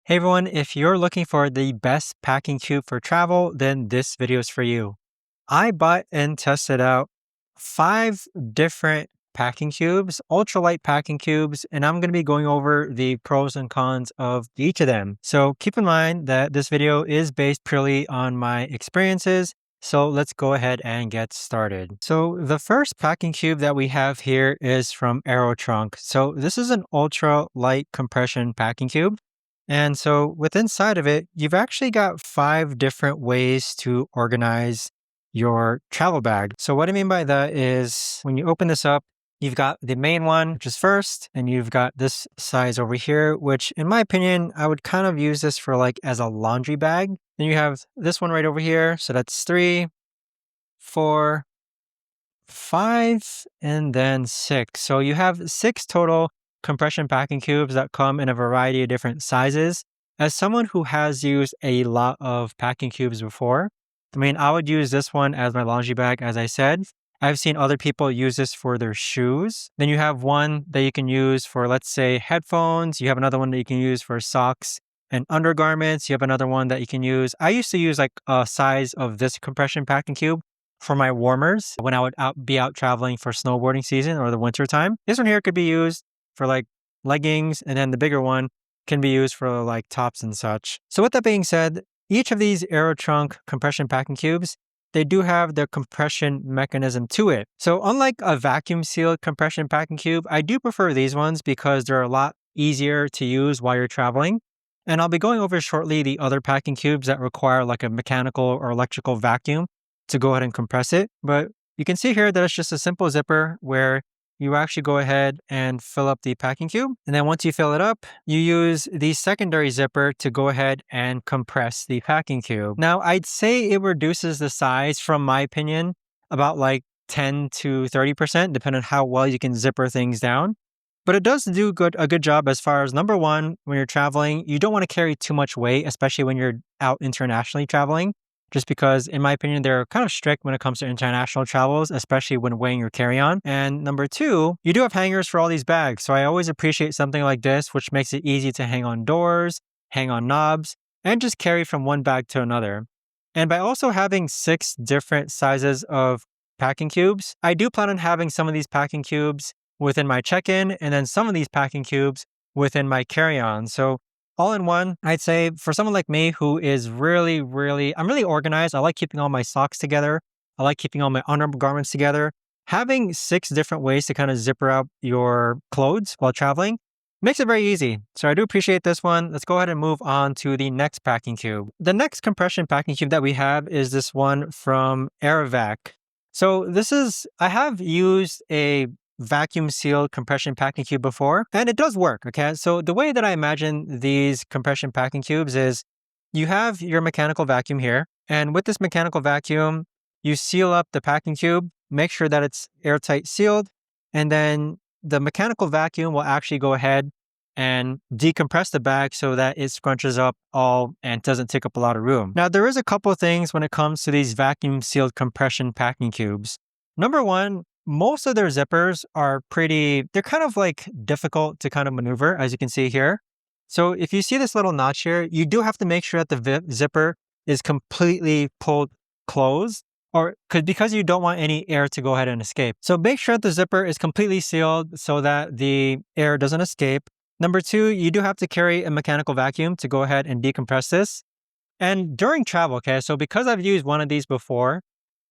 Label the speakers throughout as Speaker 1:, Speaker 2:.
Speaker 1: Hey everyone, if you're looking for the best packing cube for travel, then this video is for you. I bought and tested out 5 different packing cubes, ultralight packing cubes, and I'm going to be going over the pros and cons of each of them. So keep in mind that this video is based purely on my experiences. So let's go ahead and get started. So the first packing cube that we have here is from Trunk. So this is an ultra light compression packing cube. And so with inside of it, you've actually got 5 different ways to organize your travel bag. So what I mean by that is when you open this up, you've got the main one, which is first, and you've got this size over here, which in my opinion, I would kind of use this for like as a laundry bag. Then you have this one right over here. So that's 3, 4, 5, and then 6. So you have 6 total compression packing cubes that come in a variety of different sizes. As someone who has used a lot of packing cubes before, I would use this one as my laundry bag, as I said. I've seen other people use this for their shoes. Then you have one that you can use for, let's say, headphones. You have another one that you can use for socks and undergarments. You have another one that you can use. I used to use like a size of this compression packing cube for my warmers when I would be out traveling for snowboarding season or the winter time. This one here could be used for like leggings, and then the bigger one can be used for like tops and such. So with that being said, each of these Trunk compression packing cubes, they do have their compression mechanism to it. So unlike a vacuum sealed compression packing cube, I do prefer these ones because they're a lot easier to use while you're traveling. And I'll be going over shortly the other packing cubes that require like a mechanical or electrical vacuum to go ahead and compress it. But you can see here that it's just a simple zipper where you actually go ahead and fill up the packing cube. And then once you fill it up, you use the secondary zipper to go ahead and compress the packing cube. Now, I'd say it reduces the size, from my opinion, about like 10 to 30%, depending on how well you can zipper things down. But it does do a good job as far as, number one, when you're traveling, you don't want to carry too much weight, especially when you're out internationally traveling. Just because, in my opinion, they're kind of strict when it comes to international travels, especially when weighing your carry-on. And number two, you do have hangers for all these bags. So I always appreciate something like this, which makes it easy to hang on doors, hang on knobs, and just carry from one bag to another. And by also having 6 different sizes of packing cubes, I do plan on having some of these packing cubes within my check-in, and then some of these packing cubes within my carry-on. So all in one, I'd say for someone like me who is I'm really organized. I like keeping all my socks together. I like keeping all my undergarments together. Having 6 different ways to kind of zipper out your clothes while traveling makes it very easy. So I do appreciate this one. Let's go ahead and move on to the next packing cube. The next compression packing cube that we have is this one from Airvac. So I have used a vacuum sealed compression packing cube before, and it does work. Okay. So the way that I imagine these compression packing cubes is you have your mechanical vacuum here, and with this mechanical vacuum, you seal up the packing cube, make sure that it's airtight sealed, and then the mechanical vacuum will actually go ahead and decompress the bag so that it scrunches up all and doesn't take up a lot of room. Now, there is a couple of things when it comes to these vacuum sealed compression packing cubes. Number one, most of their zippers are they're kind of like difficult to kind of maneuver, as you can see here. So if you see this little notch here, you do have to make sure that the zipper is completely pulled closed, because you don't want any air to go ahead and escape. So make sure that the zipper is completely sealed so that the air doesn't escape. Number two, you do have to carry a mechanical vacuum to go ahead and decompress this. And during travel, okay, so because I've used one of these before,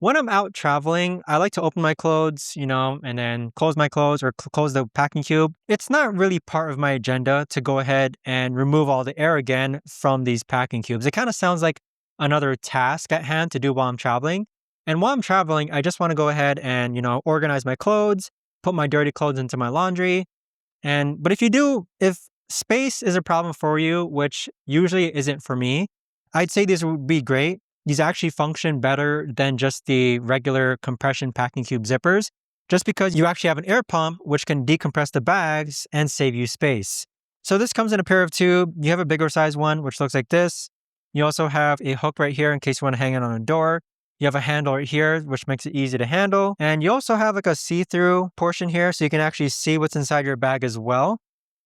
Speaker 1: when I'm out traveling, I like to open my clothes, and then close my clothes or close the packing cube. It's not really part of my agenda to go ahead and remove all the air again from these packing cubes. It kind of sounds like another task at hand to do while I'm traveling. And while I'm traveling, I just want to go ahead and, organize my clothes, put my dirty clothes into my laundry. But if space is a problem for you, which usually isn't for me, I'd say this would be great. These actually function better than just the regular compression packing cube zippers, just because you actually have an air pump, which can decompress the bags and save you space. So this comes in a pair of 2. You have a bigger size one, which looks like this. You also have a hook right here in case you want to hang it on a door. You have a handle right here, which makes it easy to handle. And you also have like a see-through portion here, so you can actually see what's inside your bag as well.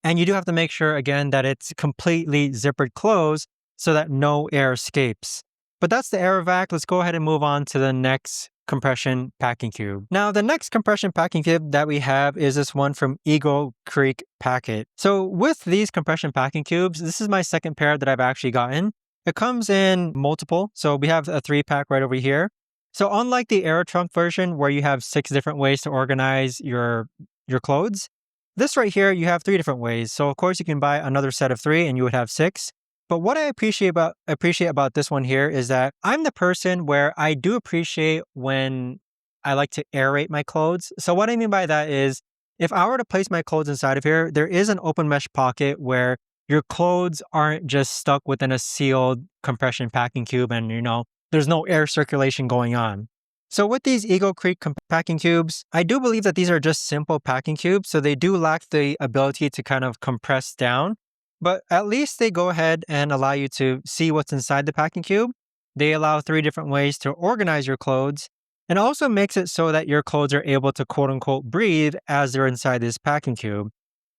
Speaker 1: And you do have to make sure, again, that it's completely zippered closed so that no air escapes. But that's the AeroVac. Let's go ahead and move on to the next compression packing cube. Now, the next compression packing cube that we have is this one from Eagle Creek Packet. So with these compression packing cubes, this is my second pair that I've actually gotten. It comes in multiple. So we have a 3-pack right over here. So unlike the AeroTrunk version where you have 6 different ways to organize your clothes, this right here, you have 3 different ways. So of course you can buy another set of 3 and you would have 6. But what I appreciate about this one here is that I'm the person where I do appreciate when I like to aerate my clothes. So what I mean by that is if I were to place my clothes inside of here, there is an open mesh pocket where your clothes aren't just stuck within a sealed compression packing cube and, there's no air circulation going on. So with these Eagle Creek packing cubes, I do believe that these are just simple packing cubes, so they do lack the ability to kind of compress down, but at least they go ahead and allow you to see what's inside the packing cube. They allow 3 different ways to organize your clothes, and also makes it so that your clothes are able to quote unquote breathe as they're inside this packing cube.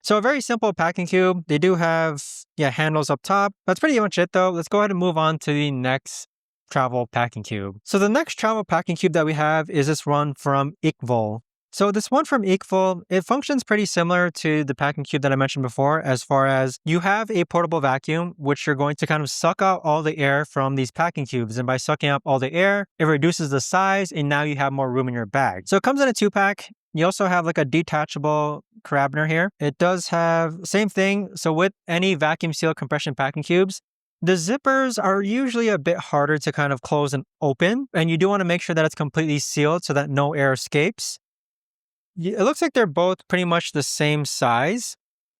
Speaker 1: So a very simple packing cube. They do have handles up top. That's pretty much it though. Let's go ahead and move on to the next travel packing cube. So the next travel packing cube that we have is this one from Ikvol. So this one from Ikvol, it functions pretty similar to the packing cube that I mentioned before, as far as you have a portable vacuum, which you're going to kind of suck out all the air from these packing cubes. And by sucking up all the air, it reduces the size and now you have more room in your bag. So it comes in a 2-pack. You also have like a detachable carabiner here. It does have same thing. So with any vacuum sealed compression packing cubes, the zippers are usually a bit harder to kind of close and open, and you do want to make sure that it's completely sealed so that no air escapes. It looks like they're both pretty much the same size,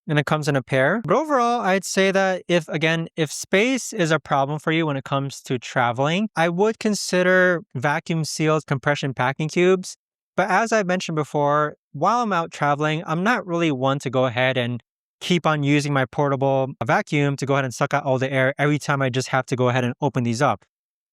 Speaker 1: and it comes in a pair. But overall, I'd say that if space is a problem for you when it comes to traveling, I would consider vacuum sealed compression packing cubes. But as I've mentioned before, while I'm out traveling, I'm not really one to go ahead and keep on using my portable vacuum to go ahead and suck out all the air every time I just have to go ahead and open these up.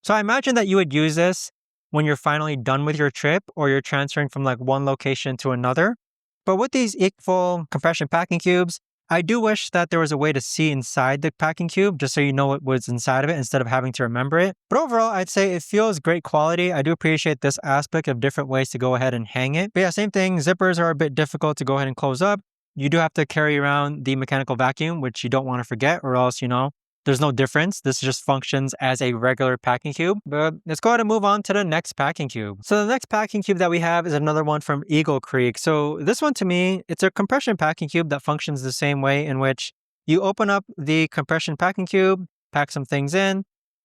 Speaker 1: So I imagine that you would use this when you're finally done with your trip or you're transferring from like one location to another. But with these Ikvol compression packing cubes, I do wish that there was a way to see inside the packing cube just so you know what was inside of it instead of having to remember it. But overall, I'd say it feels great quality. I do appreciate this aspect of different ways to go ahead and hang it. But yeah, same thing. Zippers are a bit difficult to go ahead and close up. You do have to carry around the mechanical vacuum, which you don't want to forget, or else, there's no difference. This just functions as a regular packing cube. But let's go ahead and move on to the next packing cube. So the next packing cube that we have is another one from Eagle Creek. So this one to me, it's a compression packing cube that functions the same way, in which you open up the compression packing cube, pack some things in,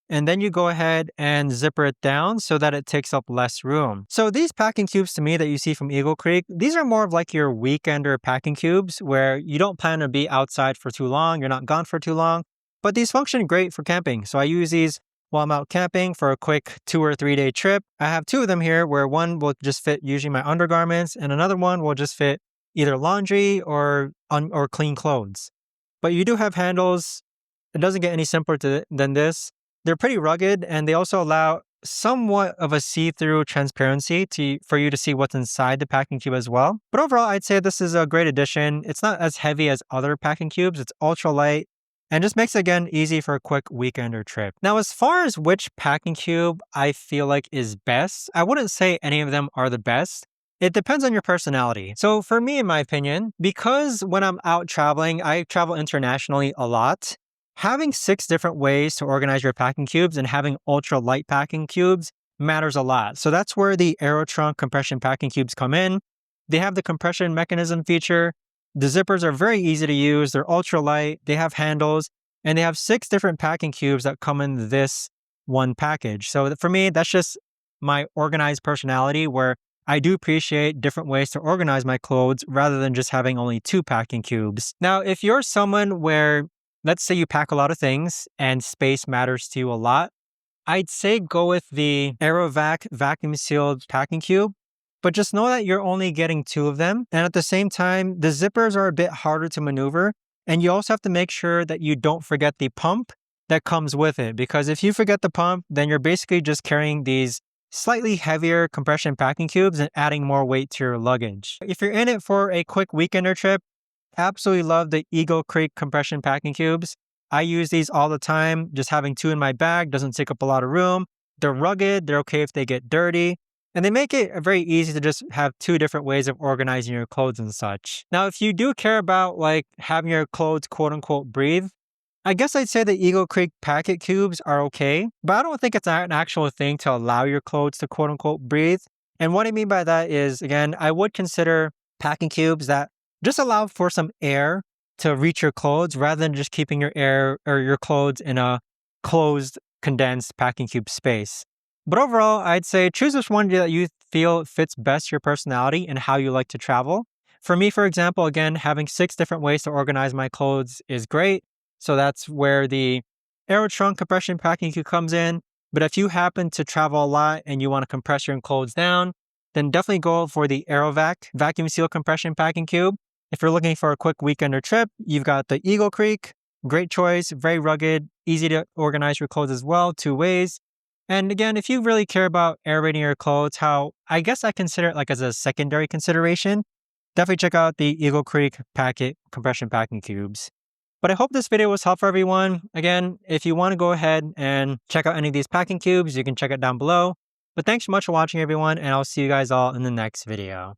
Speaker 1: and then you go ahead and zipper it down so that it takes up less room. So these packing cubes to me that you see from Eagle Creek, these are more of like your weekender packing cubes where you don't plan to be outside for too long, you're not gone for too long, but these function great for camping. So I use these while I'm out camping for a quick 2 or 3 day trip. I have 2 of them here where one will just fit usually my undergarments and another one will just fit either laundry or clean clothes. But you do have handles. It doesn't get any simpler than this. They're pretty rugged, and they also allow somewhat of a see-through transparency for you to see what's inside the packing cube as well. But overall, I'd say this is a great addition. It's not as heavy as other packing cubes. It's ultra light and just makes it, again, easy for a quick weekender trip. Now, as far as which packing cube I feel like is best, I wouldn't say any of them are the best. It depends on your personality. So for me, in my opinion, because when I'm out traveling, I travel internationally a lot, having 6 different ways to organize your packing cubes and having ultra light packing cubes matters a lot. So that's where the AeroTrunk compression packing cubes come in. They have the compression mechanism feature. The zippers are very easy to use. They're ultra light. They have handles, and they have 6 different packing cubes that come in this one package. So for me, that's just my organized personality, where I do appreciate different ways to organize my clothes rather than just having only 2 packing cubes. Now, if you're someone where, let's say you pack a lot of things and space matters to you a lot, I'd say go with the AeroVac vacuum sealed packing cube, but just know that you're only getting 2 of them. And at the same time, the zippers are a bit harder to maneuver. And you also have to make sure that you don't forget the pump that comes with it, because if you forget the pump, then you're basically just carrying these slightly heavier compression packing cubes and adding more weight to your luggage. If you're in it for a quick weekender trip, Absolutely love the Eagle Creek compression packing cubes. I use these all the time. Just having two in my bag doesn't take up a lot of room. They're rugged, they're okay if they get dirty, and they make it very easy to just have two different ways of organizing your clothes and such. Now, if you do care about like having your clothes quote unquote breathe, I guess I'd say the Eagle Creek packet cubes are okay, but I don't think it's an actual thing to allow your clothes to quote unquote breathe. And what I mean by that is, again, I would consider packing cubes that just allow for some air to reach your clothes rather than just keeping your air or your clothes in a closed, condensed packing cube space. But overall, I'd say choose which one that you feel fits best your personality and how you like to travel. For me, for example, again, having 6 different ways to organize my clothes is great. So that's where the Aero Trunk compression packing cube comes in. But if you happen to travel a lot and you want to compress your clothes down, then definitely go for the AeroVac vacuum seal compression packing cube. If you're looking for a quick weekender trip, you've got the Eagle Creek. Great choice, very rugged, easy to organize your clothes as well, 2 ways. And again, if you really care about aerating your clothes, how I guess I consider it like as a secondary consideration, definitely check out the Eagle Creek packet compression packing cubes. But I hope this video was helpful for everyone. Again, if you want to go ahead and check out any of these packing cubes, you can check it down below. But thanks so much for watching everyone, and I'll see you guys all in the next video.